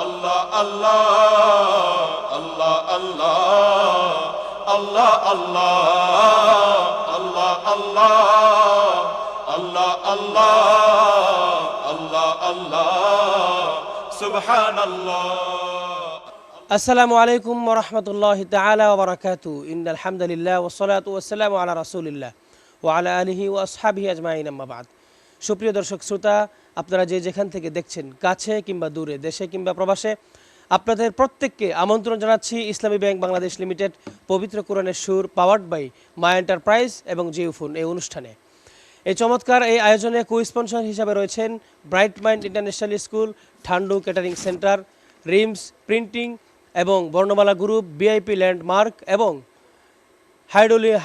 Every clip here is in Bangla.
আল্লাহ আল্লাহ আল্লাহ আল্লাহ আল্লাহ আল্লাহ আল্লাহ আল্লাহ আল্লাহ আল্লাহ আল্লাহ আল্লাহ সুবহানাল্লাহ। আসসালামু আলাইকুম ওয়া রাহমাতুল্লাহি তাআলা ওয়া বারাকাতুহু। ইন্নাল হামদুলিল্লাহ ওয়াস সালাতু ওয়াস সালামু আলা রাসূলিল্লাহ ওয়া আলা আলিহি ওয়া আসহাবিহি আজমাইন, আম্মা বাদ। সুপ্রিয় দর্শক শ্রোতা, আপনারা যে যেখান থেকে দেখছেন, কাছে কিংবা দূরে, দেশে কিংবা প্রবাসে, আপনাদের প্রত্যেককে আমন্ত্রণ জানাচ্ছি ইসলামী ব্যাংক বাংলাদেশ লিমিটেড পবিত্র কোরআনের সুর পাওয়ার্ড বাই মা এন্টারপ্রাইজ এবং জিওফোন এই অনুষ্ঠানে। এই চমৎকার এই আয়োজনে কো স্পন্সর হিসাবে রয়েছেন bright mind international school, Thandu catering centre, rims printing এবং বর্ণমালা গ্রুপ, বিআইপি ল্যান্ডমার্ক এবং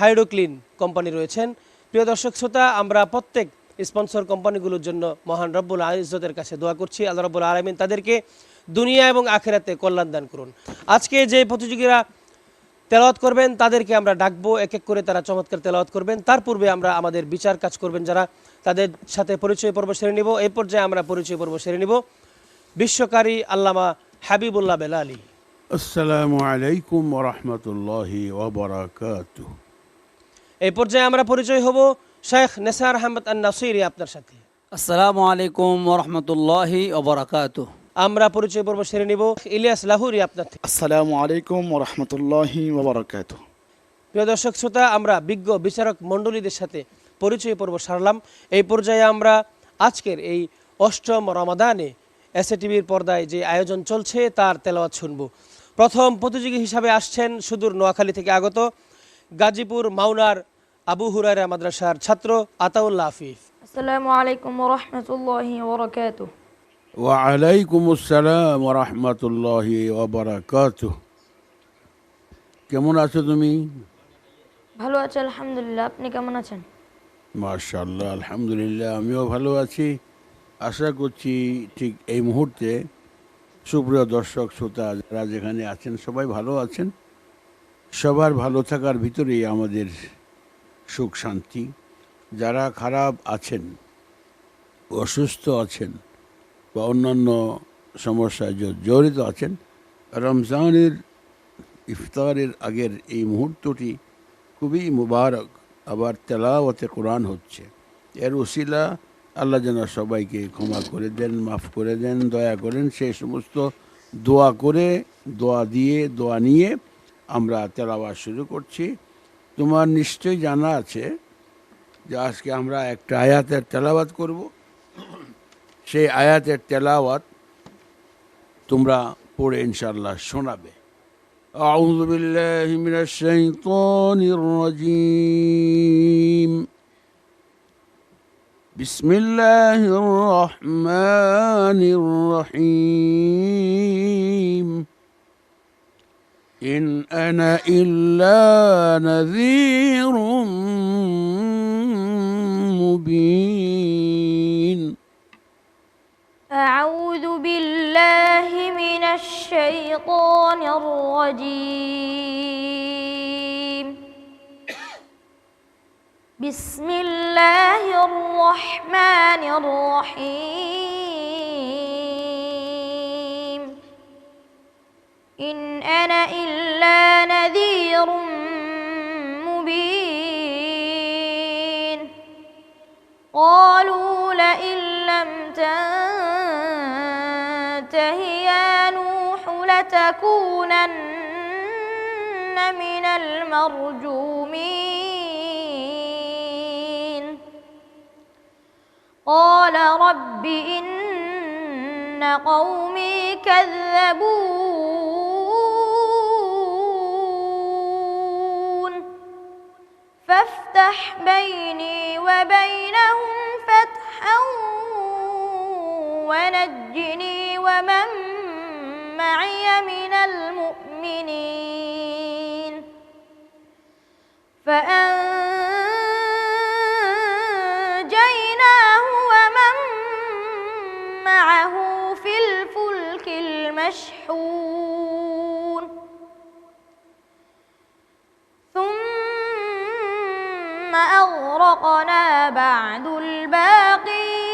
হাইড্রোক্লিন কোম্পানি রয়েছেন। প্রিয় দর্শক শ্রোতা, আমরা প্রত্যেক স্পন্সর কোম্পানিগুলোর জন্য মহান রব্বুল ইজ্জতের কাছে দোয়া করছি, আল্লাহ রব্বুল আলামিন তাদেরকে দুনিয়া এবং আখিরাতে কল্যাণ দান করুন। আজকে যে প্রতিযোগীরা তেলাওয়াত করবেন তাদেরকে আমরা ডাকবো, এক এক করে তারা চমৎকার তেলাওয়াত করবেন। তার পূর্বে আমরা আমাদের বিচার কাজ করবেন যারা, তাদের সাথে পরিচয় পর্ব সেরে নিব। এই পর্যায়ে আমরা পরিচয় পর্ব সেরে নিব বিশ্বকারী আল্লামা হাবিবুল্লাহ বেলালী। আসসালামু আলাইকুম ওয়া রাহমাতুল্লাহি ওয়া বারাকাতুহু। এই পর্যায়ে আমরা পরিচয় হব শেখ নেসার আহমদ আন-নাসিরি আপনার সাথে। আসসালামু আলাইকুম ওয়া রাহমাতুল্লাহি ওয়া বারাকাতুহু। আমরা পরিচয় পর্ব সেরে নিব ইলিয়াস লাহুরি আপনার থেকে। আসসালামু আলাইকুম ওয়া রাহমাতুল্লাহি ওয়া বারাকাতুহু। প্রিয় দর্শক শ্রোতা, আমরা বিজ্ঞ বিচারক মণ্ডলীদের সাথে পরিচয় পর্ব সারলাম। এই পর্যায়ে আমরা আজকের এই অষ্টম রমাদানে এসএটিভির পর্দায় যে আয়োজন চলছে তার তেলাওয়াত শুনব। প্রথম প্রতিযোগী হিসাবে আসছেন সুদূর নোয়াখালী থেকে আগত গাজীপুর মাওনার আবু হুরায়রা মাদ্রাসার ছাত্র আতাউল্লাহ আফিফ। আসসালামু আলাইকুম ওয়া রাহমাতুল্লাহি ওয়া বারাকাতুহু। ওয়া আলাইকুমুস সালাম ওয়া রাহমাতুল্লাহি ওয়া বারাকাতুহু। কেমন আছো তুমি? ভালো আছি আলহামদুলিল্লাহ, আপনি কেমন আছেন? মাশাআল্লাহ, আলহামদুলিল্লাহ, আমিও ভালো আছি। আশা করছি ঠিক এই মুহূর্তে সুপ্রিয় দর্শক শ্রোতা যারা যেখানে আছেন সবাই ভালো আছেন। সবার ভালো থাকার ভিতরেই আমাদের সুখ শান্তি। যারা খারাপ আছেন, অসুস্থ আছেন বা অন্যান্য সমস্যায় জড়িত আছেন, রমজানের ইফতারের আগের এই মুহূর্তটি খুবই মুবারক। আবার তেলাওয়াতে কোরআন হচ্ছে, এর উসিলা আল্লাহ যেন সবাইকে ক্ষমা করে দেন, মাফ করে দেন, দয়া করেন। সেই সমস্ত দোয়া করে, দোয়া নিয়ে আমরা তেলাওয়াত শুরু করছি। তোমার নিশ্চয়ই জানা আছে যে আজকে আমরা একটা আয়াতের তেলাওয়াত করব। সেই আয়াতের তেলাওয়াত তোমরা পড়ে ইনশাআল্লাহ শোনাবে। আউযু বিল্লাহি মিনাশ শাইতানির রাজীম। বিসমিল্লাহির রহমানির রহিম। ইন আনা ইল্লা নাযীরুম মুবিন। আউযু বিল্লাহি মিনাশ শাইতানির রাজীম। বিসমিল্লাহির রহমানির রহিম। ইন আনা ইল্লা নাযীরুম মুবিন। ক্বালু লাইন লাম তানতাহি ইয়া নূহু লাতাকুনান্না মিনাল মারজুমিন। قال رب إن قومي كذبون فافتح بيني وبينهم فتحا ونجني ومن معي من المؤمنين. فأنجيناه ومن معه في الفلك المشحون ثم أغرقنا بعد الباقين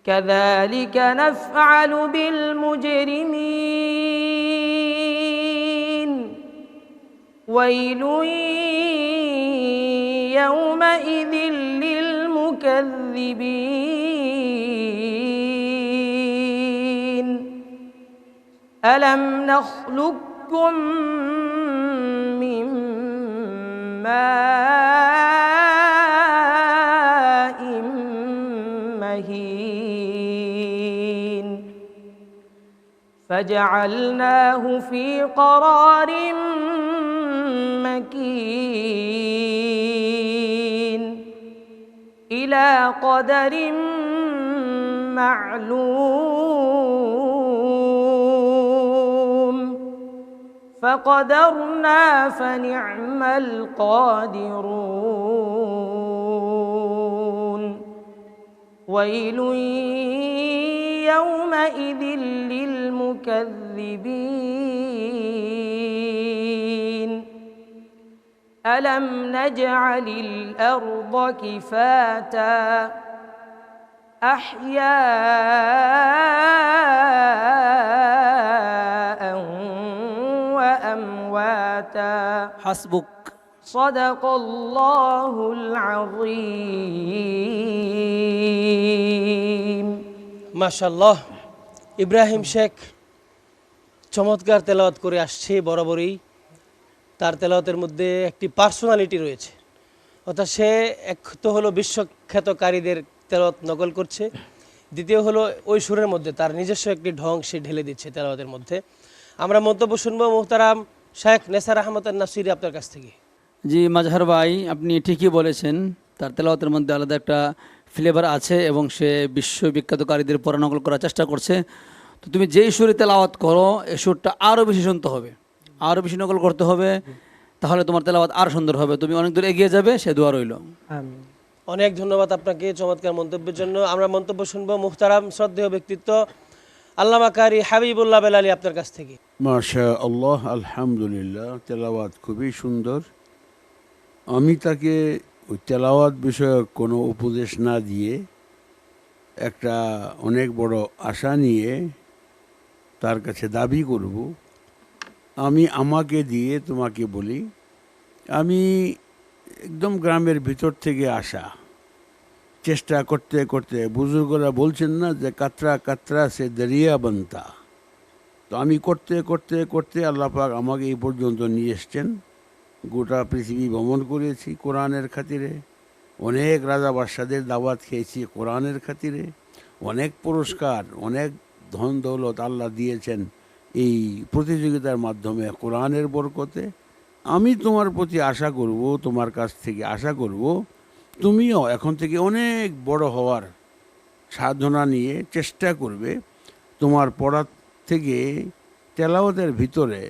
كذلك نفعل بالمجرمين ويل يومئذ للمكذبين ألم نخلقكم من ماء مهين فجعلناه في قرار مكين إلى قدر معلوم فقدرنا فنعم القادرون ويل يومئذ للمكذبين ألم نجعل الأرض كفاتا أحياء وأمواتا হাসবুক। صدق الله العظيم মাশাআল্লাহ, ইব্রাহিম শেখ চমৎকার তেলাওয়াত করে আসছে। বরাবরই তার তেলাওয়াতের মধ্যে একটি পার্সোনালিটি রয়েছে, অর্থাৎ সে এক তো হলো বিশ্বখ্যাত কারীদের তেলাওয়াত নকল করছে, দ্বিতীয় হলো ওই সুরের মধ্যে তার নিজস্ব একটি ঢং সে ঢেলে দিচ্ছে তেলাওয়াতের মধ্যে। আমরা মন্তব্য শুনবো মুহতারাম শেখ নেসার আহমদ নাসিরি আপনার কাছ থেকে। জি মাজহার ভাই, আপনি ঠিকই বলেছেন, তার তেলাওয়াতের মধ্যে আলাদা একটা ফ্লেভার আছে এবং সে বিশ্ববিখ্যাত কারীদের পড়া নকল করার চেষ্টা করছে। তো তুমি যেই সুরে তেলাওয়াত করো এই সুরটা আরও বেশি শুনতে হবে, আরও বেশি নকল করতে হবে, তাহলে তোমার তেলাওয়াত আরও সুন্দর হবে, তুমি অনেক দূর এগিয়ে যাবে, সে দোয়া রইল। আমিন। অনেক ধন্যবাদ আপনাকে চমৎকার মন্তব্যের জন্য। আমরা মন্তব্য শুনবো মুহতারাম শ্রদ্ধেয় ব্যক্তিত্ব আল্লামা কারি হাবিবুল্লাহ বেলালী আপনার কাছ থেকে। মাশা আল্লাহ, আলহামদুলিল্লাহ, তেলাওয়াত খুবই সুন্দর। আমি তাকে ওই তেলাওয়াত বিষয়ক কোনো উপদেশ না দিয়ে একটা অনেক বড় আশা নিয়ে তার কাছে দাবি করব। আমি আমাকে দিয়ে তোমাকে বলি, আমি একদম গ্রামের ভিতর থেকে আসা, চেষ্টা করতে করতে, বুজুর্গরা বলছেন না যে কাতরা কাতরা সে দরিয়া বানতা, তো আমি করতে করতে করতে আল্লাহ পাক আমাকে এই পর্যন্ত নিয়ে এসছেন। গোটা পৃথিবী ভ্রমণ করেছি কোরআনের খাতিরে, অনেক রাজা বাদশাদের দাওয়াত খেয়েছি কোরআনের খাতিরে, অনেক পুরস্কার, অনেক ধন দৌলত আল্লাহ দিয়েছেন এই প্রতিযোগিতার মাধ্যমে কোরআনের বরকতে। আমি তোমার প্রতি আশা করব, তোমার কাছ থেকে আশা করব তুমিও এখন থেকে অনেক বড় হওয়ার সাধনা নিয়ে চেষ্টা করবে। তোমার পড়ার থেকে তেলাওয়াতের ভিতরে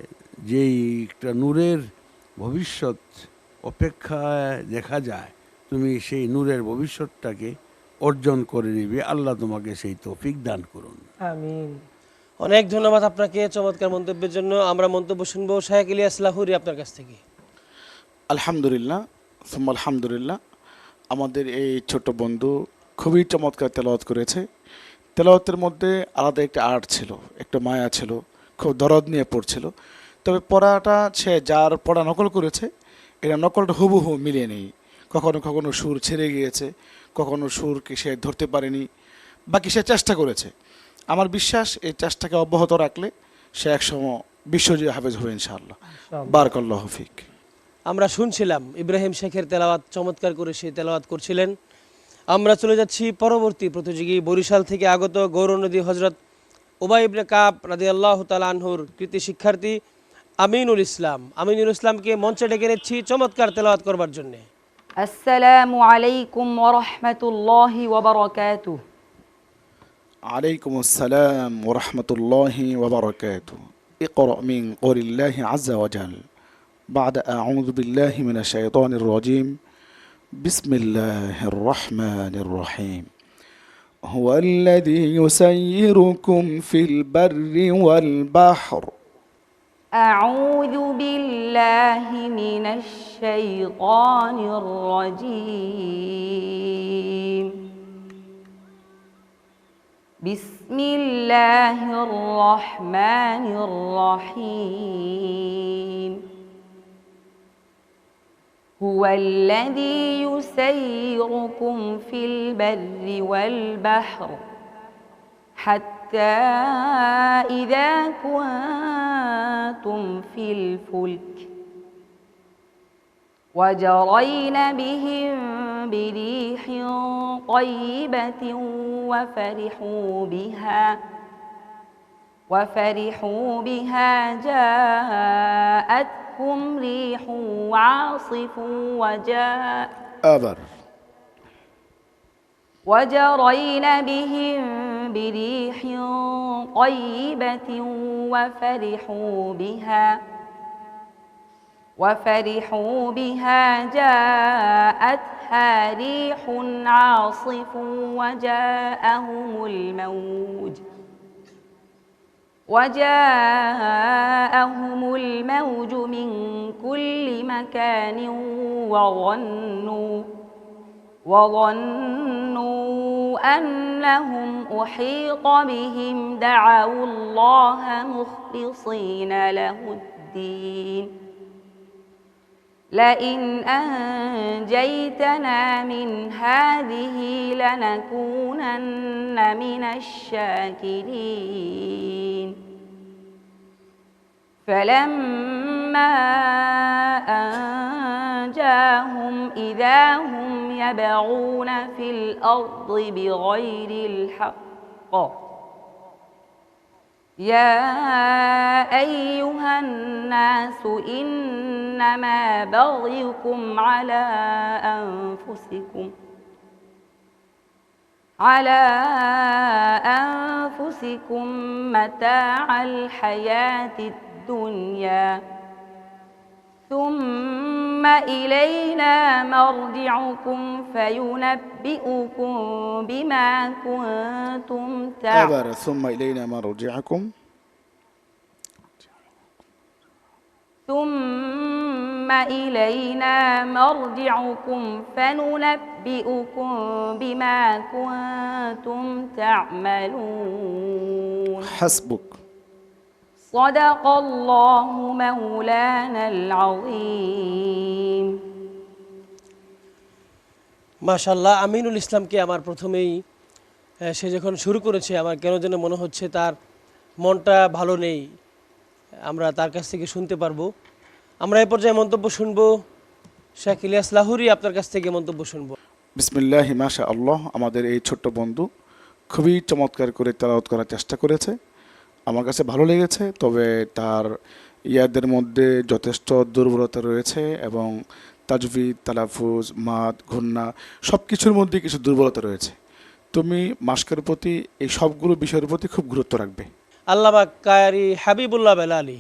যেই একটা নূরের ভবিষ্যৎ অপেক্ষায় দেখা যায়, তুমি সেই নূরের ভবিষ্যৎটাকে অর্জন করে নিবে। আল্লাহ তোমাকে সেই তৌফিক দান করুন। আমিন। অনেক ধন্যবাদ আপনাকে চমৎকার মন্তব্যের জন্য। আমরা মন্তব্য শুনবো শাহেখ ইলিয়াস লাহুরি আপনার কাছ থেকে। আলহামদুলিল্লাহ, সুম্মা আলহামদুলিল্লাহ, আমাদের এই ছোট্ট বন্ধু খুবই চমৎকার তেলাওয়াত করেছে। তেলাওয়াতের মধ্যে আলাদা একটা আর্ট ছিল, একটা মায়া ছিল, খুব দরদ নিয়ে পড়ছিল। তবে পড়াটা সে যার পড়া নকল করেছে, এটা নকলটা হুবহু মিলিয়ে নেই। কখনো কখনো সুর ছেড়ে গিয়েছে, কখনো সুরকে সে ধরতে পারেনি, বাকি সে চেষ্টা করেছে। আমার বিশ্বাস এই চেষ্টাকে অব্যাহত রাখলে সে একসময় বিশ্বজয়ী হাফেজ হবে ইনশাআল্লাহ। বারাকাল্লাহু ফিক। আমরা শুনছিলাম ইব্রাহিম শেখের তেলাওয়াত, চমৎকার করে সে তেলাওয়াত করছিলেন। আমরা চলে যাচ্ছি পরবর্তী প্রতিযোগী, বরিশাল থেকে আগত গৌরনদী হজরত উবাই ইবনে কাব রাদিয়াল্লাহু তাআলা আনহুর কৃতি শিক্ষার্থী আমিনুল ইসলাম। আমিনুল ইসলামকে মঞ্চে ডেকে নিচ্ছি চমৎকার তেলাওয়াত করবার জন্য। আসসালামু আলাইকুম ওয়া রাহমাতুল্লাহি ওয়া বারাকাতুহু। عليكم السلام ورحمة الله وبركاته. اقرأ من قول الله عز وجل بعد أعوذ بالله من الشيطان الرجيم. بسم الله الرحمن الرحيم. هو الذي يسيركم في البر والبحر. أعوذ بالله من الشيطان الرجيم. بسم الله الرحمن الرحيم هو الذي يسيركم في البر والبحر حتى إذا كنتم في الفلك وجرين بهم بريح طيبة وفرحوا بها جاءتهم ريح عاصف وجرين بهم بريح طيبة وفرحوا بها جاءتها ريح عاصف وجاءهم الموج من كل مكان وظنوا أنهم أحيط بهم دعوا الله مخلصين له الدين لئن أنجيتنا من هذه لنكونن من الشاكرين فلما أنجاهم إذا هم يبغون في الأرض بغير الحق يا أيها الناس إنما بغيكم على أنفسكم متاع الحياة الدنيا ثم إلينا مرجعكم فينبئكم بما كنتم تعملون ثم إلينا مرجعكم فننبئكم بما كنتم تعملون حسبك صدق الله مولانا العظيم মাশাআল্লাহ, আমিনুল ইসলামকে আমার প্রথমেই সে যখন শুরু করেছে আমার কেন যেন মনে হচ্ছে তার মনটা ভালো নেই। আমরা তার কাছ থেকে শুনতে পারবো। আমরা এই পর্যায়ে মন্তব্য শুনবো শেখ ইলিয়াস লাহুরি, আপনার কাছ থেকে মন্তব্য শুনবো। বিসমিল্লাহ মাশা আল্লাহ। আমাদের এই ছোট্ট বন্ধু খুবই চমৎকার করে তেলাওয়াত করার চেষ্টা করেছে, আমার কাছে ভালো লেগেছে। তবে তার ইয়াদের মধ্যে যথেষ্ট দুর্বলতা রয়েছে এবং তাজভিদ, তালাফুজ, মাদ, ঘূর্ণা সব কিছুর মধ্যে কিছু দুর্বলতা রয়েছে। তুমি মাস্কের প্রতি এই সবগুলো বিষয়ের প্রতি খুব গুরুত্ব রাখবে। আল্লামা কারি হাবিবুল্লাহ বেলালি।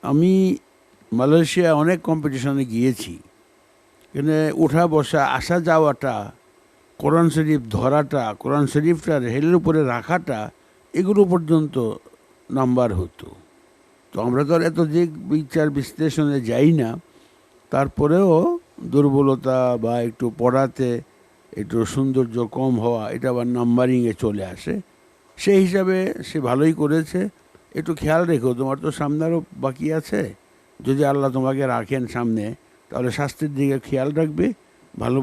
আমি মালয়েশিয়া অনেক কম্পিটিশনে গিয়েছি, এখানে ওঠা বসা আসা যাওয়াটা, কোরআন শরীফ ধরাটা, কোরআন শরীফটা রেলের উপরে রাখাটা, এগুলো পর্যন্ত নাম্বার হতো। তো আমরা তো আর এত যে বিচার বিশ্লেষণে যাই না, তারপরেও দুর্বলতা বা একটু পড়াতে একটু সৌন্দর্য কম হওয়া, এটা আবার নাম্বারিংয়ে চলে আসে। সেই হিসাবে সে ভালোই করেছে। একটু খেয়াল রেখো, তোমার তো সামনে আরও বাকি আছে। যদি আল্লাহ তোমাকে রাখেন সামনে, তাহলে স্বাস্থ্যের দিকে খেয়াল রাখবে, ভালো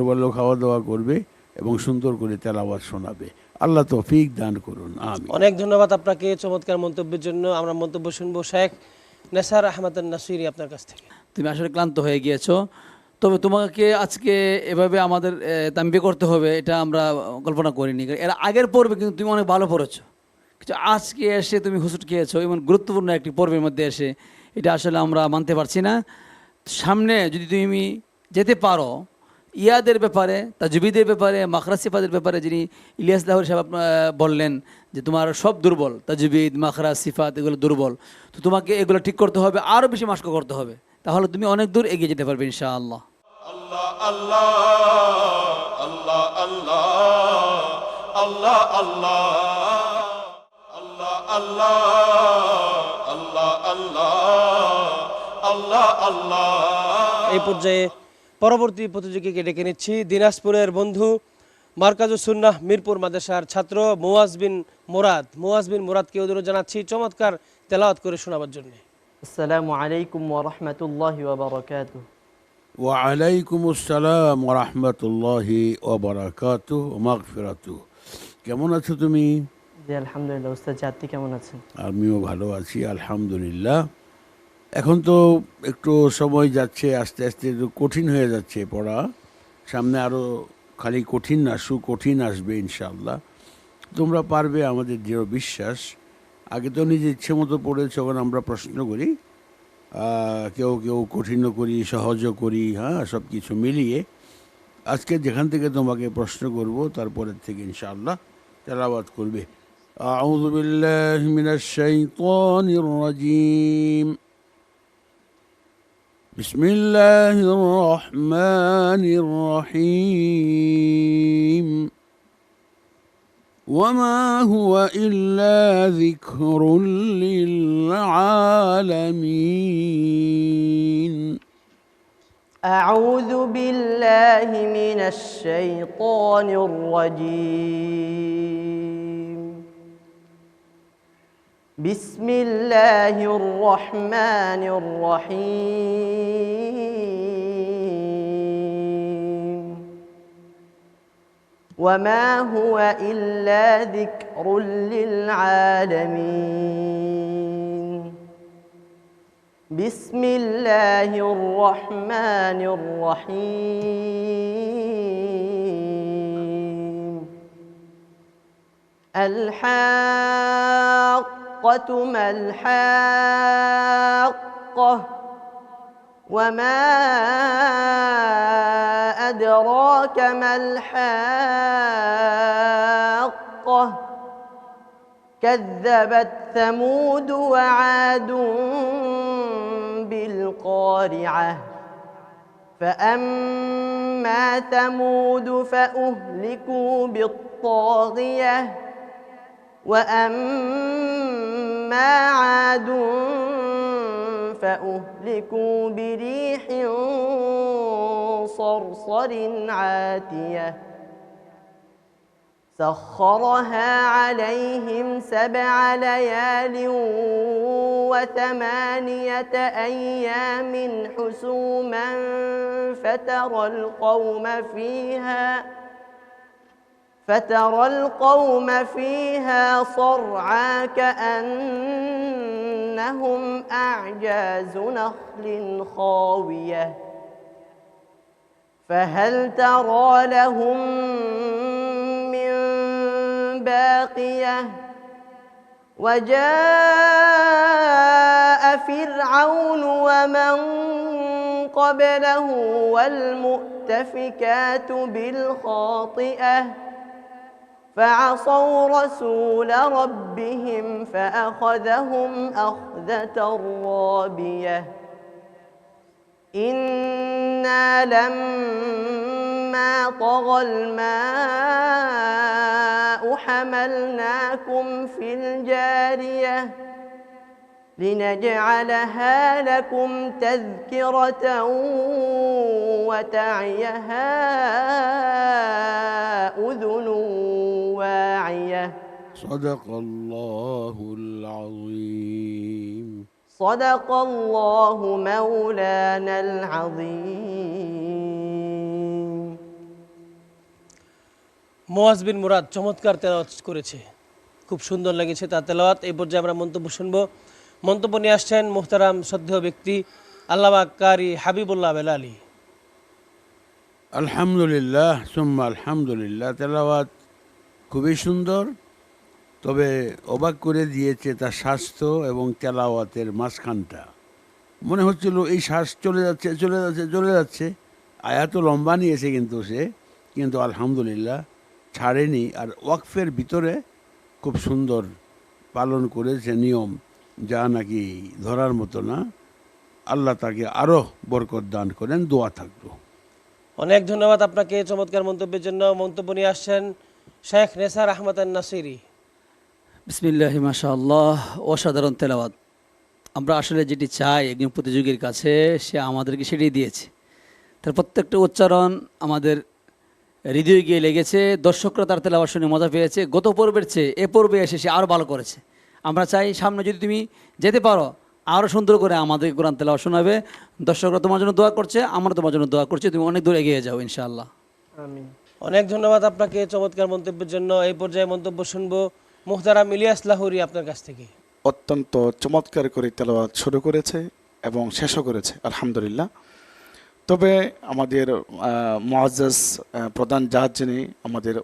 ভালো খাওয়া দাওয়া করবে এবং সুন্দর করে তেলাওয়াত শোনাবে। আল্লাহ তৌফিক দান করুন, আমিন। অনেক ধন্যবাদ আপনাকে চমৎকার মন্তব্যের জন্য। আমরা মন্তব্য শুনবো শেখ নেসার আহমদ নাসিরি, আপনার কাছ থেকে। তুমি আসলে ক্লান্ত হয়ে গিয়েছো, তবে তোমাকে আজকে এভাবে আমাদের তাম্বি করতে হবে এটা আমরা কল্পনা করিনি। এর আগের পর্বে কিন্তু তুমি অনেক ভালো পড়েছো, কিন্তু আজকে এসে তুমি হুসুট খেয়েছো এমন গুরুত্বপূর্ণ একটি পর্বের মধ্যে এসে, এটা আসলে আমরা মানতে পারছি না। সামনে যদি তুমি যেতে পারো ইয়াদের ব্যাপারে, তাজবিদের ব্যাপারে, মাখরাজ সিফাতের ব্যাপারে, যিনি ইলিয়াস লাহুরি সাহেব বললেন যে তোমার সব দুর্বল, তাজবিদ, মাখরাজ, সিফাত এগুলো দুর্বল, তো তোমাকে এগুলো ঠিক করতে হবে, আরও বেশি মাস্ক করতে হবে, তাহলে তুমি অনেক দূর এগিয়ে যেতে পারবে ইনশাআল্লাহ। আল্লাহ আল্লাহ আল্লাহ আল্লাহ আল্লাহ আল্লাহ আল্লাহ আল্লাহ আল্লাহ আল্লাহ আল্লাহ। এই পর্যায়ে পরবর্তী প্রতিযোগীকে ডেকে নিচ্ছি দিনাজপুরের বন্ধু মার্কাজুস সুন্নাহ মিরপুর মাদ্রাসার ছাত্র মুয়াজ বিন মুরাদকে অনুরোধ জানাচ্ছি চমৎকার তেলাওয়াত করে শোনাবার জন্য। আসসালামু আলাইকুম ওয়া রাহমাতুল্লাহি ওয়া বারাকাতুহু। ওয়ালাইকুম আসসালাম ওয়া রাহমাতুল্লাহি ওয়া বারাকাতুহু ওয়া মাগফিরাতুহু। কেমন আছো তুমি? জি আলহামদুলিল্লাহ উস্তাদ, আপনি কেমন আছেন? আমিও ভালো আছি আলহামদুলিল্লাহ। এখন তো একটু সময় যাচ্ছে, আস্তে আস্তে একটু কঠিন হয়ে যাচ্ছে পড়া। সামনে আরও খালি কঠিন না, সুকঠিন আসবে ইনশাআল্লাহ। তোমরা পারবে, আমাদের দৃঢ় বিশ্বাস। আগে তো নিজের ইচ্ছে মতো পড়েছো, এখন আমরা প্রশ্ন করি, কেউ কেউ কঠিনও করি, সহজও করি, হ্যাঁ, সব কিছু মিলিয়ে আজকে যেখান থেকে তোমাকে প্রশ্ন করব তারপরের থেকে ইনশাআল্লাহ তেলাওয়াত করবে। আউযু বিল্লাহি মিনাশ শাইতানির রাজীম। বিসমিল্লাহির রহমানির রহিম। وما هو إلا ذكر للعالمين. أعوذ بالله من الشيطان الرجيم. بسم الله الرحمن الرحيم. وما هو إلا ذكر للعالمين. بسم الله الرحمن الرحيم. الحاقة ما الحاقة وما أدراك ما الحاقة. كذبت ثمود وعاد بالقارعة. فأما ثمود فأهلكوا بالطاغية وأما عاد فأهلكوا بريح صرصر عاتية سخرها عليهم 7 ليال و8 أيام حسوما فترى القوم فيها صرعى كأنهم أعجاز نخل خاوية فهل ترى لهم من باقية. وجاء فرعون ومن قبله والمؤتفكات بالخاطئة فعصوا رسول ربهم فأخذهم أخذة رابية. إنا لما طغى الماء حملناكم في الجارية لنجعلها لكم تذكرة وتعيها أذن واعية. صدق الله العظيم. صدق الله مولانا العظيم. মুয়াজ বিন মুরাদ চমৎকার তেলাওয়াত করেছে, খুব সুন্দর লেগেছে তার তেলাওয়াত। এই পর্যায়ে আমরা মন্তব্য শুনবো। মন্তব্য নিয়ে আসছেন মুহতারাম শ্রদ্ধেয় ব্যক্তি আল্লামা কারি হাবিবুল্লাহ বেলালী। আলহামদুলিল্লাহ সুম্মা আলহামদুলিল্লাহ। তেলাওয়াত খুবই সুন্দর, তবে অবাক করে দিয়েছে তার স্বাস্থ্য এবং তেলাওয়াতের মাঝখানটা। মনে হচ্ছিল এই শ্বাস চলে যাচ্ছে চলে যাচ্ছে চলে যাচ্ছে। আয়াতও লম্বা নিয়েছে কিন্তু আলহামদুলিল্লাহ ছাড়েনি। আর ওয়াকফের ভিতরে খুব সুন্দর পালন করেছে নিয়ম, যা নাকি ধরার মতো না। আল্লাহ তাকে আরও বরকত দান করেন, দোয়া থাকলো। অনেক ধন্যবাদ আপনাকে চমৎকার মন্তব্যের জন্য। মন্তব্য নিয়ে আসছেন শেখ নেসার আহমদ নাসিরি। বিসমিল্লাহি মাশাআল্লাহ। অসাধারণ তেলাওয়াত। আমরা আসলে যেটি চাই একজন প্রতিযোগীর কাছে, সে আমাদেরকে সেটাই দিয়েছে। তার প্রত্যেকটা উচ্চারণ আমাদের হৃদয়ে গিয়ে লেগেছে, দর্শকরা তার তেলাওয়াত শুনে মজা পেয়েছে। গত পর্বের চেয়ে এ পর্বে এসে সে আরও ভালো করেছে। আমরা চাই সামনে যদি তুমি যেতে পারো আরও সুন্দর করে আমাদের কোরআন তেলাওয়াত শোনাবে। দর্শকরা তোমার জন্য দোয়া করছে, আমরা তোমার জন্য দোয়া করছি, তুমি অনেক দূর এগিয়ে যাও ইনশাআল্লাহ। আমিন। অনেক ধন্যবাদ আপনাকে চমৎকার মন্তব্যের জন্য। এই পর্যায়ে মন্তব্য শুনবো মুহতারাম ইলিয়াস লাহোরী আপনার কাছ থেকে। অত্যন্ত চমৎকার করে তেলাওয়াত শুরু করেছে এবং শেষও করেছে আলহামদুলিল্লাহ। তবে আমাদের মুআজ্জাজ প্রধান জাজ যিনি আমাদের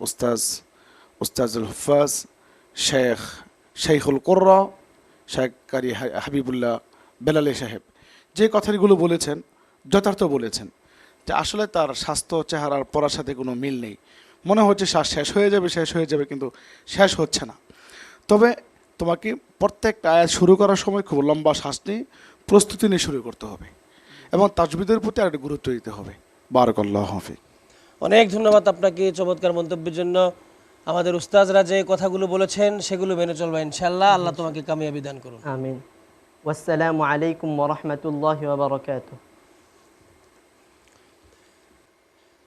উস্তাজুল হুফাজ শেখুল কুররা শেখ কারি হাবিবুল্লাহ বেলালী সাহেব যে কথাগুলো বলেছেন যথার্থ বলেছেন, যে আসলে তার স্বাস্থ্য চেহারার পড়ার সাথে কোনো মিল নেই। মনে হচ্ছে শ্বাস শেষ হয়ে যাবে কিন্তু শেষ হচ্ছে না। তবে তোমাকে প্রত্যেকটা আয়াত শুরু করার সময় খুব লম্বা শ্বাস নিয়ে প্রস্তুতি নিয়ে শুরু করতে হবে এবং তাজবিদের প্রতি আরেকটু গুরুত্ব দিতে হবে। বারাকাল্লাহু ফিক। অনেক ধন্যবাদ আপনাকে চমৎকার মন্তব্যের জন্য। আমাদের উস্তাজরা যে কথাগুলো বলেছেন সেগুলো মেনে চলবা ইনশাআল্লাহ। আল্লাহ তোমাকে কামিয়াবি দান করুন। আমিন। ওয়াসসালামু আলাইকুম ওয়া রাহমাতুল্লাহি ওয়া বারাকাতুহু।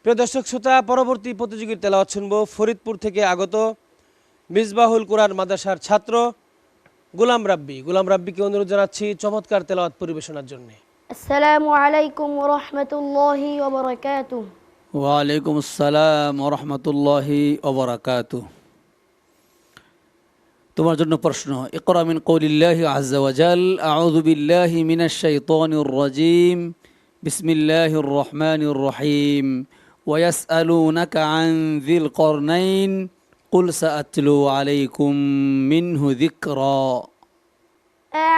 প্রিয় দর্শক শ্রোতা, পরবর্তী প্রতিযোগীর তেলাওয়াত শুনবো ফরিদপুর থেকে আগত মিসবাহুল কোরআন মাদ্রাসার ছাত্র গোলাম রাব্বি। গোলাম রাব্বিকে অনুরোধ জানাচ্ছি চমৎকার তেলাওয়াত পরিবেশনার জন্য। আসসালামু আলাইকুম ওয়া রাহমাতুল্লাহি ওয়া বারাকাতুহু। ওয়ালাইকুম আসসালাম ওয়া রাহমাতুল্লাহি ওয়া বারাকাতুহু। তোমার জন্য প্রশ্ন, ইকরা মিন কওলিল্লাহি আযজা ওয়া জাল, আউযু বিল্লাহি মিনাশ শাইতানির রাজীম, বিসমিল্লাহির রহমানির রহিম, ওয়া ইয়াসআলুনাকা আন যিল করনাইন, কুল সাআতলু আলাইকুম মিনহু যিকরা।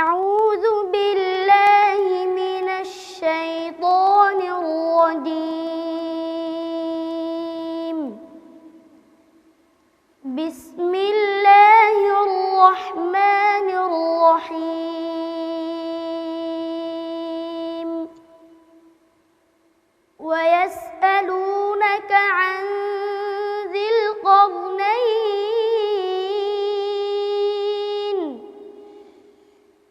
আউযু বিল্লাহি মিনাশ শাইতানির রাজীম। বিসমিল্লাহির রহমানির রহিম। ওয়া ইয়াসআলুনাকা আন যিল করনাইন,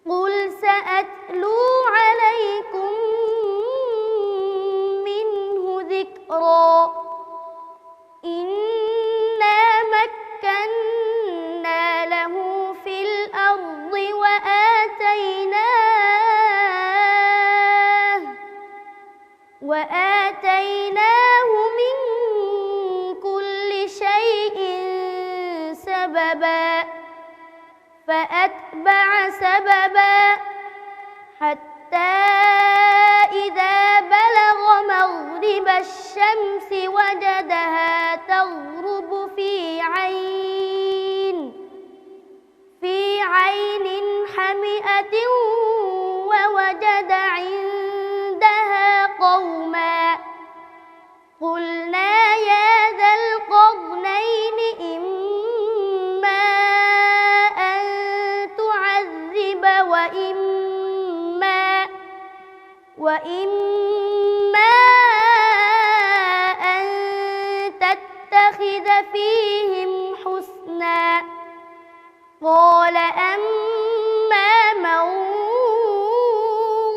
কুল সাআতলু আলাইকুম মিনহু যিকরা। ইন্না মাক্কান্না লাহু ফিল আরদি ওয়া আতাইনাহু মিন কুল্লি শাইইন সাবাবা فأتبع سببا حتى إذا بلغ مغرب الشمس وجدها تغرب في عين حمئة ووجد عندها قوما قلنا يا ذا القرنين إما أن تعذب وإما أن تتخذ فيهم حسنا قال أما من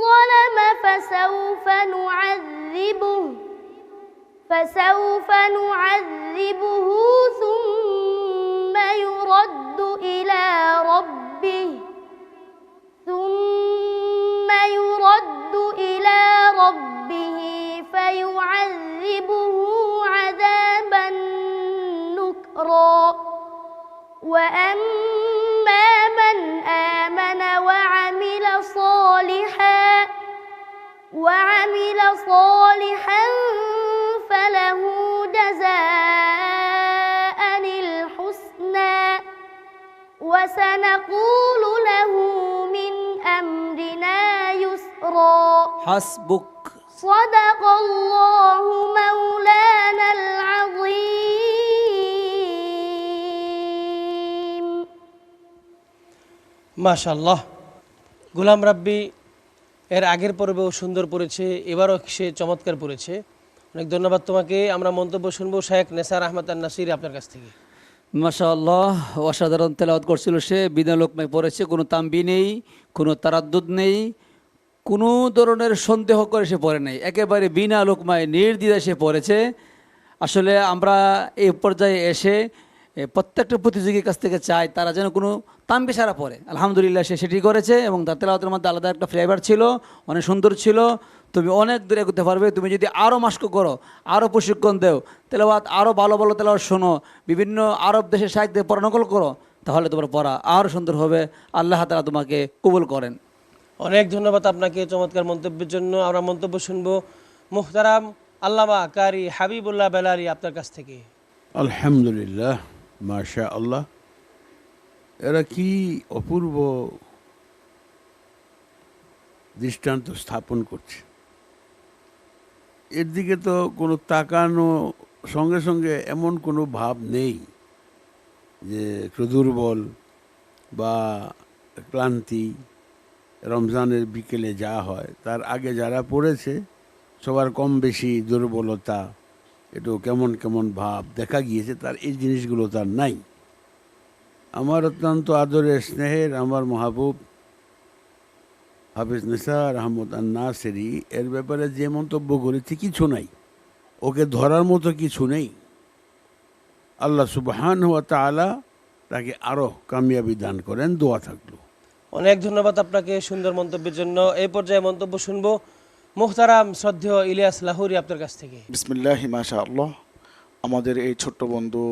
ظلم فسوف نعذبه ثم يرد إلى ربه فيعذبه عذابا نكرا وأما من آمن وعمل صالحا فله جزاء الحسنى وسنقول له من أمرنا يسرا حسبك. صدق الله مولانا العظيم. মাশাআল্লাহ, গোলাম রাব্বি এর আগের পর্বেও সুন্দর পড়েছে, এবারও সে চমৎকার পড়েছে। অনেক ধন্যবাদ তোমাকে। আমরা মন্তব্য শুনবো শেখ নেসার আহমদ আন-নাসিরি আপনার কাছ থেকে। মাশাআল্লাহ, অসাধারণ তেলাওয়াত করছিল সে। বিনা লোকমায় পড়েছে, কোনো তাম্বি নেই, কোনো তারাদ্দুদ নেই, কোনো ধরনের সন্দেহ করে সে পড়ে নাই, একেবারে বিনা লোকমায় নির্দ্বিধায় সে পড়েছে। আসলে আমরা এই পর্যায়ে এসে প্রত্যেকটা প্রতিযোগীর কাছ থেকে চাই তারা যেন কোনো তাম্বি সারা পড়ে। আলহামদুলিল্লাহ সে সেটি করেছে এবং তার তেলাওয়াতের মধ্যে আলাদা একটা ফ্লেভার ছিল, অনেক সুন্দর ছিল। তুমি অনেক দূরে এগোতে পারবে তুমি যদি আরও মাস্ক করো, আরও প্রশিক্ষণ দেও, তেলাওয়াত আরও ভালো ভালো তেলাওয়াত শোনো, বিভিন্ন আরব দেশের সাহিত্যে পড়া নকল করো, তাহলে তোমার পড়া আরও সুন্দর হবে। আল্লাহ তাআলা তোমাকে কবুল করেন। অনেক ধন্যবাদ আপনাকে চমৎকার মন্তব্যের জন্য। আমরা মন্তব্য শুনবো মুহতারাম আল্লামা কারি হাবিবুল্লাহ বেলালি আপনার কাছ থেকে। আলহামদুলিল্লাহ, মাশা আল্লাহ, এরা কি অপূর্ব দৃষ্টান্ত স্থাপন করছে। এর দিকে তো কোনো তাকানো সঙ্গে সঙ্গে এমন কোনো ভাব নেই যে একটু দুর্বল বা ক্লান্তি। রমজানের বিকেলে যা হয় তার আগে যারা পড়েছে সবার কম বেশি দুর্বলতা, একটু কেমন কেমন ভাব দেখা গিয়েছে, তার এই জিনিসগুলো তার নাই। আমার অত্যন্ত আদরের স্নেহের আমার মাহবুব হাফিজ নিসার আহমদ আন-নাসিরি এর ব্যাপারে যে মন্তব্য করেছে কিছু নাই, ওকে ধরার মতো কিছু নেই। আল্লাহ সুবহানাহু ওয়া তাআলা তাকে আরও কামিয়াবি দান করেন, দোয়া থাকলো। অনেক ধন্যবাদ আপনাকে সুন্দর মন্তব্যের জন্য। এই পর্যায়ে মন্তব্য শুনবো মুহতারাম শ্রদ্ধেয় ইলিয়াস লাহুরি আপনার কাছ থেকে। বিসমিল্লাহি মাশা আল্লাহ। আমাদের এই ছোট্ট বন্ধু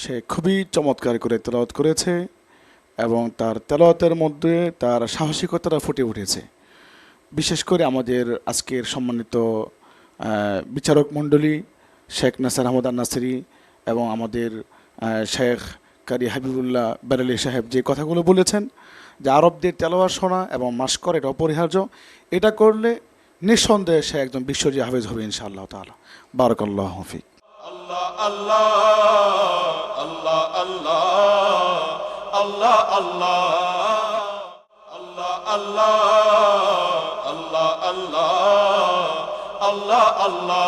সে খুবই চমৎকার করে তেলাওয়াত করেছে এবং তার তেলাওয়াতের মধ্যে তার সাহসিকতাটা ফুটে উঠেছে। বিশেষ করে আমাদের আজকের সম্মানিত বিচারক মণ্ডলী শেখ নাসার আহমদ আন-নাসিরি এবং আমাদের শেখ কারি হাবিবুল্লাহ বেলালি সাহেব যে কথাগুলো বলেছেন যে আরবদের তেলাওয়াত শোনা এবং মাস্কর এটা অপরিহার্য, এটা করলে নিঃসন্দেহে সে একজন বিশ্বজি হাফেজ হবে ইনশাআল্লাহ তাআলা। বারাকাল্লাহু ফিক। আল্লাহ আল্লাহ আল্লাহ আল্লাহ আল্লাহ আল্লাহ আল্লাহ আল্লাহ আল্লাহ আল্লাহ আল্লাহ আল্লাহ।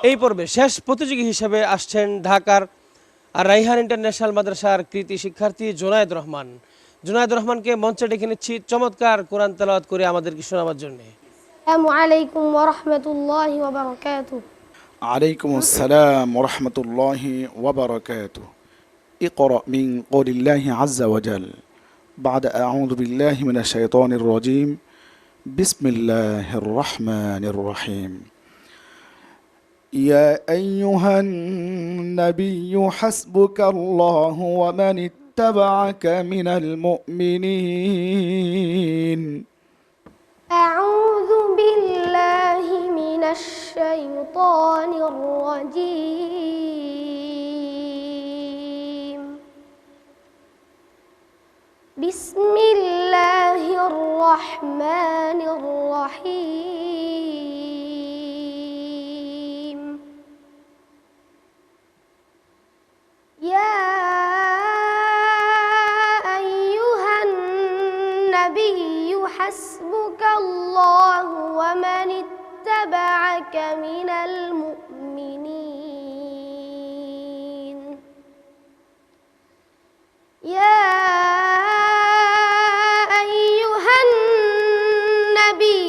এই পর্বে শেষ প্রতিযোগী হিসেবে আসছেন ঢাকার আর রাইহান ইন্টারন্যাশনাল মাদ্রাসার কৃতি শিক্ষার্থী জোনায়েদ রহমান। জোনায়েদ রহমানকে মঞ্চে ডেকে নিচ্ছি চমৎকার কোরআন তেলাওয়াত করে আমাদেরকে শোনাবার জন্য। আসসালামু আলাইকুম ওয়া রাহমাতুল্লাহি ওয়া বারাকাতুহু। عليكم السلام ورحمة الله وبركاته. اقرأ من قول الله عز وجل بعد أعوذ بالله من الشيطان الرجيم بسم الله الرحمن الرحيم. يا أيها النبي حسبك الله ومن اتبعك من المؤمنين. أعوذ بالله من الشيطان الرجيم. بسم الله الرحمن الرحيم. يا أيها النبي حسبك الله ومن اتبعك من المؤمنين. يا أيها النبي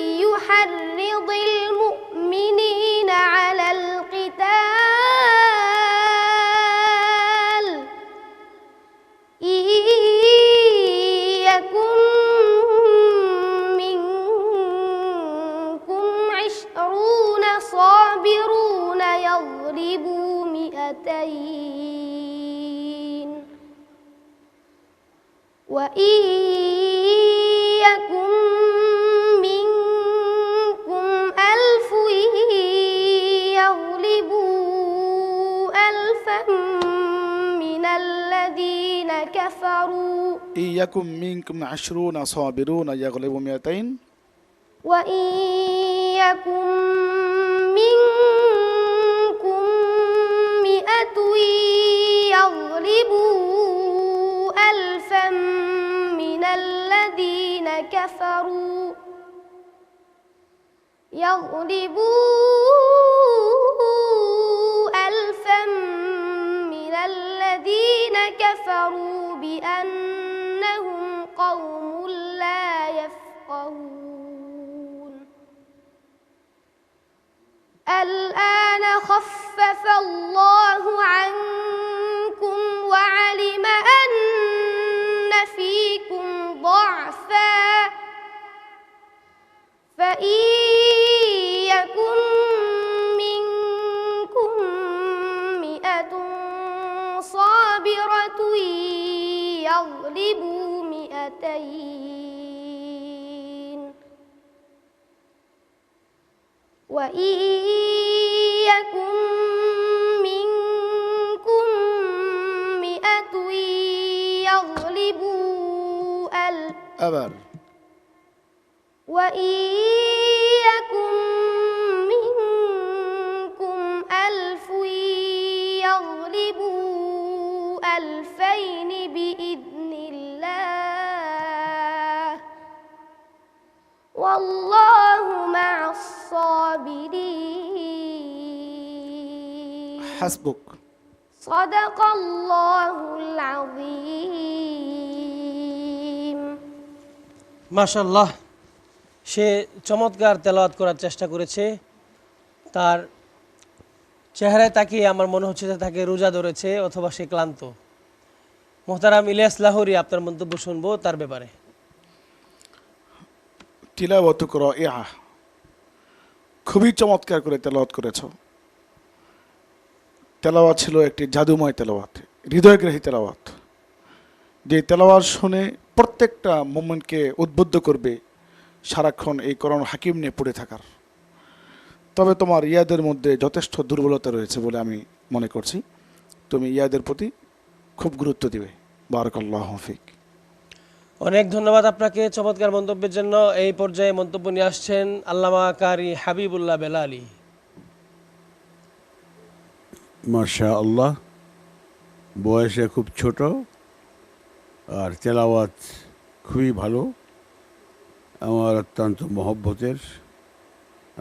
حرض المؤمنين على القتال إن يكن منكم 20 صابرون يغلبوا 200 وإن يكن منكم 1000 يغلبوا 1000 من الذين كفروا إن يكن منكم 20 صابرون يغلبوا 200 وإن يكن منكم 100 يغلبوا 1000 من الذين كفروا بأنهم قوم لا يفقهون. الآن خف خفف الله عنكم وعلم أن فيكم ضعفا فإن يكن منكم مئة صابرة يغلبوا مئتين وإن يكن منكم مئة يغلبوا ألف আবার وإن يكن منكم ألف يغلبوا ألفين بإذن الله والله مع الصابرين হাসবুক। صدق الله العظيم মাশাল্লাহ, সে চমৎকার তেলাওয়াত করার চেষ্টা করেছে। তার চেহারায় তাকিয়ে আমার মনে হচ্ছে যে তাকে রোজা ধরেছে অথবা সে ক্লান্ত। মোহতারাম ইলিয়াস লাহোরী, আপনার মন্তব্য শুনবো তার ব্যাপারে। তিলাওয়াত রাইআ, খুবই চমৎকার করে তেলাওয়াত করেছ। তেলাওয়াত ছিল একটি জাদুময় তেলাওয়াত, হৃদয়গ্রাহী তেলাওয়াত, যে তেলাওয়াত শুনে প্রত্যেকটা মোমেন্টকে উদ্বুদ্ধ করবে সারাক্ষণ এই কোরআন হাকিম নিয়ে পড়ে থাকার। তবে তোমার ইয়াদের মধ্যে যথেষ্ট দুর্বলতা রয়েছে বলে আমি মনে করছি। তুমি ইয়াদের প্রতি খুব গুরুত্ব দিবে। বারাকাল্লাহু ফিক। অনেক ধন্যবাদ আপনাকে চমৎকার মন্তব্যের জন্য। এই পর্যায়ে মন্তব্য নিয়ে আসছেন আল্লামা কারি হাবিবুল্লাহ বেলালী। মাশা আল্লাহ, বয়সে খুব ছোট আর তেলাওয়াত খুবই ভালো। আমার অত্যন্ত মহব্বতের,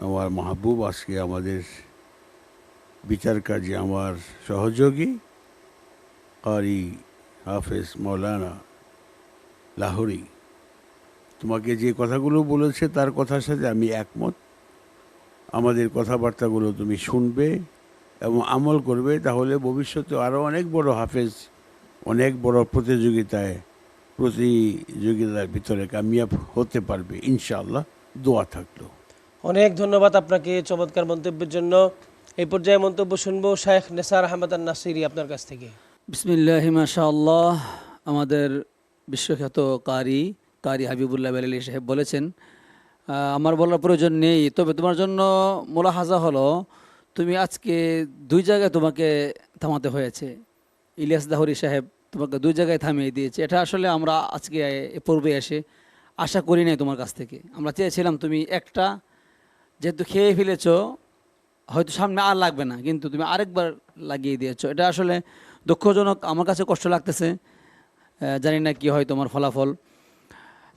আমার মাহবুব আজকে আমাদের বিচার কাজে আমার সহযোগী কারি হাফেজ মৌলানা লাহোরী। তোমাকে যে কথাগুলো বলেছে তার কথার সাথে আমি একমত। আমাদের কথাবার্তাগুলো তুমি শুনবে এবং আমল করবে, তাহলে ভবিষ্যতে আরও অনেক বড় হাফেজ, অনেক বড় প্রতিযোগিতার ভিতরে কামিয়াব হতে পারবে ইনশাআল্লাহ। দোয়া থাকলো। অনেক ধন্যবাদ আপনাকে চমৎকার মন্তব্যের জন্য। এই পর্যায়ে মন্তব্য শুনবো শেখ নেসার আহমদ নাসিরি আপনার কাছ থেকে। বিসমিল্লাহি মাশাআল্লাহ। আমাদের বিশ্বখ্যাত কারি হাবিবুল্লাহ বেলালী সাহেব বলেছেন, আমার বলার প্রয়োজন নেই, তবে তোমার জন্য মোলাহাজা হলো তুমি আজকে দুই জায়গায় তোমাকে থামাতে হয়েছে। ইলিয়াস লাহোরী সাহেব তোমাকে দুই জায়গায় থামিয়ে দিয়েছে। এটা আসলে আমরা আজকে পূর্বে এসে আশা করি নাই তোমার কাছ থেকে। আমরা চেয়েছিলাম তুমি একটা, যেহেতু খেয়ে ফেলেছ হয়তো সামনে আর লাগবে না, কিন্তু তুমি আরেকবার লাগিয়ে দিয়েছো। এটা আসলে দুঃখজনক, আমার কাছে কষ্ট লাগতেছে। জানি না কি হয় তোমার ফলাফল।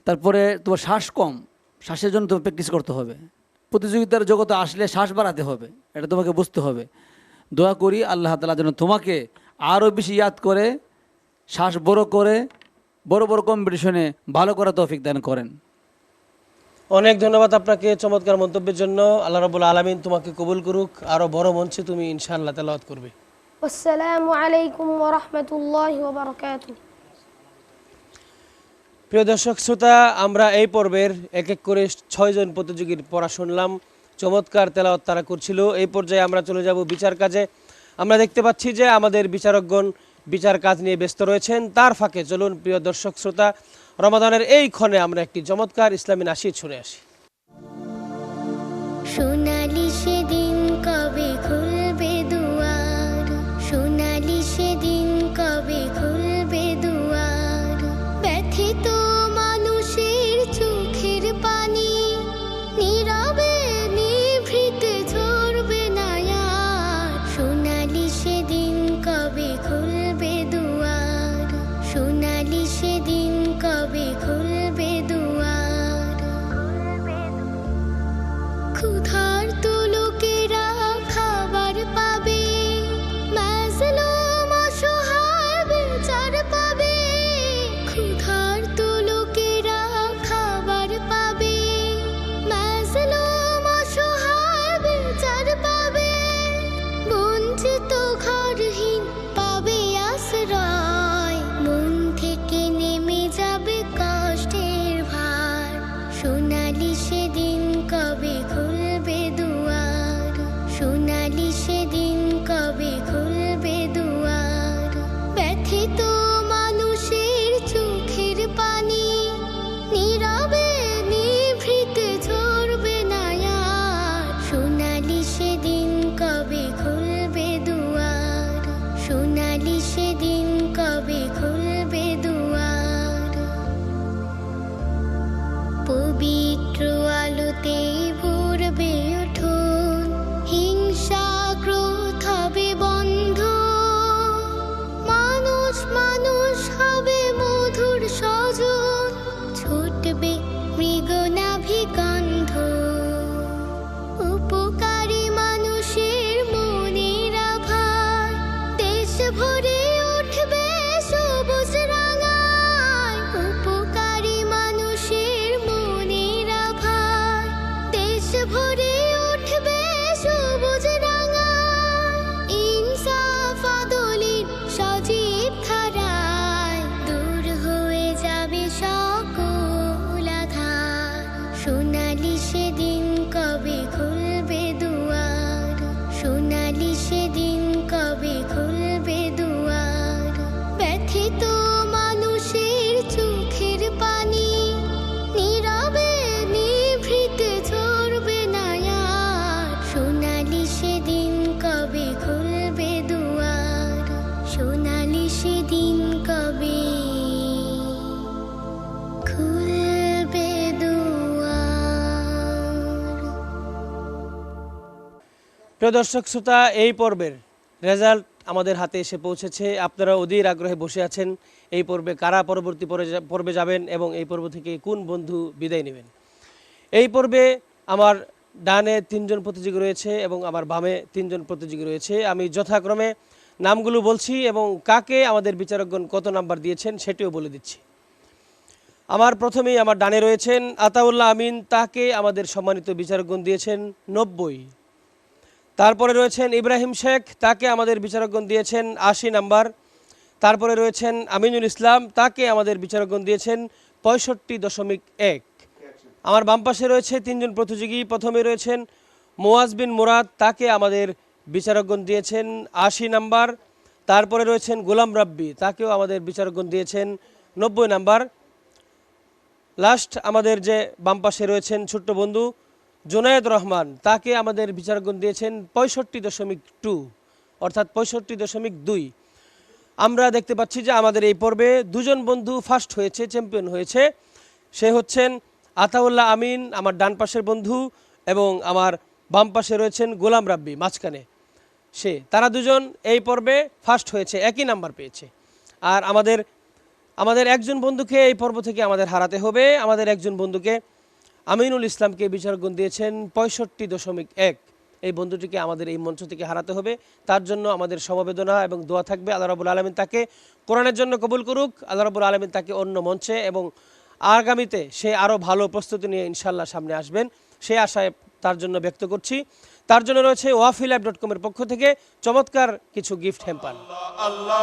তারপরে তোমার শ্বাস কম, শ্বাসের জন্য তোমার প্র্যাকটিস করতে হবে। প্রতিযোগিতার জগতে আসলে শ্বাস বাড়াতে হবে, এটা তোমাকে বুঝতে হবে। দোয়া করি আল্লাহ তাআলা যেন তোমাকে আরও বেশি ইয়াদ করে, শ্বাস বড় করে, বড় বড় কম্পিটিশনে ভালো করা তৌফিক দান করেন। অনেক ধন্যবাদ আপনাকে চমৎকার মন্তব্যের জন্য। আল্লাহ রাব্বুল আলামিন তোমাকে কবুল করুক, আরও বড় মঞ্চে তুমি ইনশাআল্লাহ তেলাওয়াত করবে। আসসালামু আলাইকুম ওয়া রাহমাতুল্লাহি ওয়া বারাকাতুহু। প্রিয় দর্শক শ্রোতা, আমরা এই পর্বের এক এক করে 6 জন প্রতিযোগীর পড়া শুনলাম। চমৎকার তেলাওয়াত তারা করছিল। এই পর্যায়ে আমরা চলে যাব বিচার কাজে। আমরা দেখতে পাচ্ছি যে আমাদের বিচারকগণ বিচার কাজ নিয়ে ব্যস্ত রয়েছেন। তার ফাঁকে চলুন প্রিয় দর্শক শ্রোতা, রমাদানের এই ক্ষণে আমরা একটি চমৎকার ইসলামী নাশিদ শুনে আসি। সোনালি সেদিন কবে খুলবে দুয়ার, সোনালি সেদিন কবে খুলবে দুয়ার, ব্যথিত মানুষের চোখের পানি নীরবে নিভৃতে ঝরবে না আর, সোনালি সেদিন কবে খুলবে দুয়ার, সোনালি সেদিন কবে খুলবে দুয়ার। ক্ষুধার্ত লোকেরা খাবার পাবে, মাজলুম অসহায় বিচার পাবে, ক্ষুধার্ত লোকেরা খাবার পাবে, মাজলুম অসহায় বিচার পাবে, বঞ্চিত প্রিয় দর্শক শ্রোতা, এই পর্বের রেজাল্ট আমাদের হাতে এসে পৌঁছেছে। আপনারা অধীর আগ্রহে বসে আছেন এই পর্বে কারা পরবর্তী পর্বে যাবেন এবং এই পর্ব থেকে কোন বন্ধু বিদায় নেবেন। এই পর্বে আমার ডানে 3 জন প্রতিযোগী রয়েছে এবং আমার বামে 3 জন প্রতিযোগী রয়েছে। আমি যথাক্রমে নামগুলো বলছি এবং কাকে আমাদের বিচারকগণ কত নাম্বার দিয়েছেন সেটিও বলে দিচ্ছি। আমার প্রথমেই আমার ডানে রয়েছেন আতাউল্লাহ আমিন, তাকে আমাদের সম্মানিত বিচারকগণ দিয়েছেন 90। তারপরে রয়েছেন ইব্রাহিম শেখ, তাকে আমাদের বিচারকগণ দিয়েছেন 80 নাম্বার। তারপরে রয়েছেন আমিনুল ইসলাম, তাকে আমাদের বিচারকগণ দিয়েছেন 65.1। আমার বাম পাশে রয়েছে 3 জন প্রতিযোগী। প্রথমে রয়েছেন মোয়াজ বিন মুরাদ, তাকে আমাদের বিচারকগণ দিয়েছেন 80 নাম্বার। তারপরে রয়েছেন গোলাম রাব্বি, তাকেও আমাদের বিচারকগণ দিয়েছেন 90 নাম্বার। লাস্ট আমাদের যে বাম পাশে রয়েছেন ছোট্ট বন্ধু জুনায়েদ রহমান, তাকে আমাদের বিচারকগণ দিয়েছেন 65.2 অর্থাৎ 65.2। আমরা দেখতে পাচ্ছি যে আমাদের এই পর্বে 2 জন বন্ধু ফার্স্ট হয়েছে, চ্যাম্পিয়ন হয়েছে। সে হচ্ছেন আতাউল্লাহ আমিন, আমার ডান পাশের বন্ধু, এবং আমার বাম পাশে রয়েছেন গোলাম রাব্বি মাঝখানে তারা 2 জন এই পর্বে ফার্স্ট হয়েছে, একই নাম্বার পেয়েছে। আর আমাদের একজন বন্ধুকে এই পর্ব থেকে আমাদের হারাতে হবে। আমাদের একজন বন্ধুকে আমিনুল ইসলামকে বিচারকগণ দিয়েছেন 65.1। এই বন্ধুটিকে আমাদের এই মঞ্চ থেকে হারাতে হবে। তার জন্য আমাদের সমবেদনা এবং দোয়া থাকবে। আল্লাহ রাব্বুল আলামিন তাকে কোরআনের জন্য কবুল করুক। আল্লাহ রাব্বুল আলামিন তাকে অন্য মঞ্চে এবং আগামীতে সে আরও ভালো প্রস্তুতি নিয়ে ইনশাল্লাহ সামনে আসবেন, সে আশায় তার জন্য ব্যক্ত করছি। তার জন্য রয়েছে wafilaib.com এর পক্ষ থেকে চমৎকার কিছু গিফট হ্যাম্পার। আল্লাহ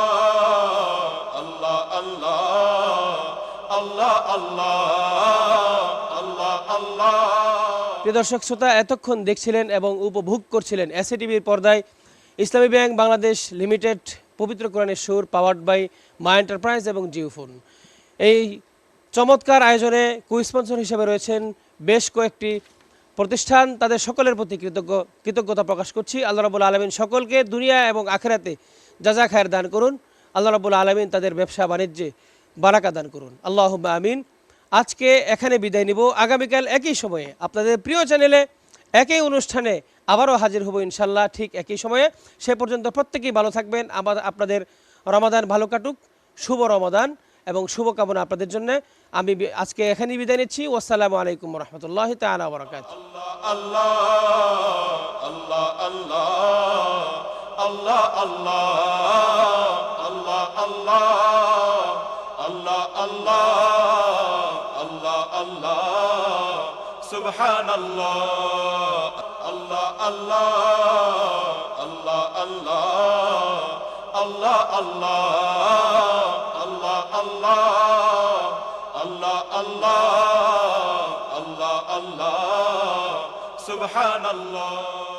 আল্লাহ আল্লাহ আল্লাহ আল্লাহ আল্লাহ আল্লাহ। প্রিয় দর্শক শ্রোতা, এতক্ষণ দেখছিলেন এবং উপভোগ করছিলেন এসএ টিভির পর্দায় ইসলামী ব্যাংক বাংলাদেশ লিমিটেড পবিত্র কোরআনের সুর, পাওয়ার্ড বাই মা এন্টারপ্রাইজ এবং জিওফোন। এই চমৎকার আয়োজনে কো-স্পন্সর হিসেবে রয়েছেন বেশ কয়েকটি প্রতিষ্ঠান। তাদের সকলের প্রতি কৃতজ্ঞতা প্রকাশ করছি। আল্লাহ রাব্বুল আলামিন সকলকে দুনিয়া এবং আখিরাতে জাযা খায়ের দান করুন। আল্লাহ রাব্বুল আলামিন তাদের ব্যবসা বাণিজ্যে বারাকা দান করুন, আল্লাহুম্মা আমিন। আজকে এখানে বিদায় নিব। আগামীকাল একই সময়ে আপনাদের প্রিয় চ্যানেলে একই অনুষ্ঠানে আবারও হাজির হব ইনশাল্লাহ, ঠিক একই সময়ে। সে পর্যন্ত প্রত্যেকেই ভালো থাকবেন। আপনাদের রমাদান ভালো কাটুক। শুভ রমাদান এবং শুভকামনা আপনাদের জন্য। আমি আজকে এখানেই বিদায় নিচ্ছি। আসসালামু আলাইকুম ওয়া রাহমাতুল্লাহি তাআলা ওয়া বারাকাতুহু। আল্লাহ আল্লাহ আল্লাহ আল্লাহ আল্লাহ আল্লাহ আল্লাহ আল্লাহ আল্লাহ আল্লাহ আল্লাহ সুবহানাল্লাহ আল্লাহ আল্লাহ আল্লাহ আল্লাহ আল্লাহ আল্লাহ আল্লাহ আল্লাহ আল্লাহ আল্লাহ আল্লাহ আল্লাহ সুবহানাল্লাহ।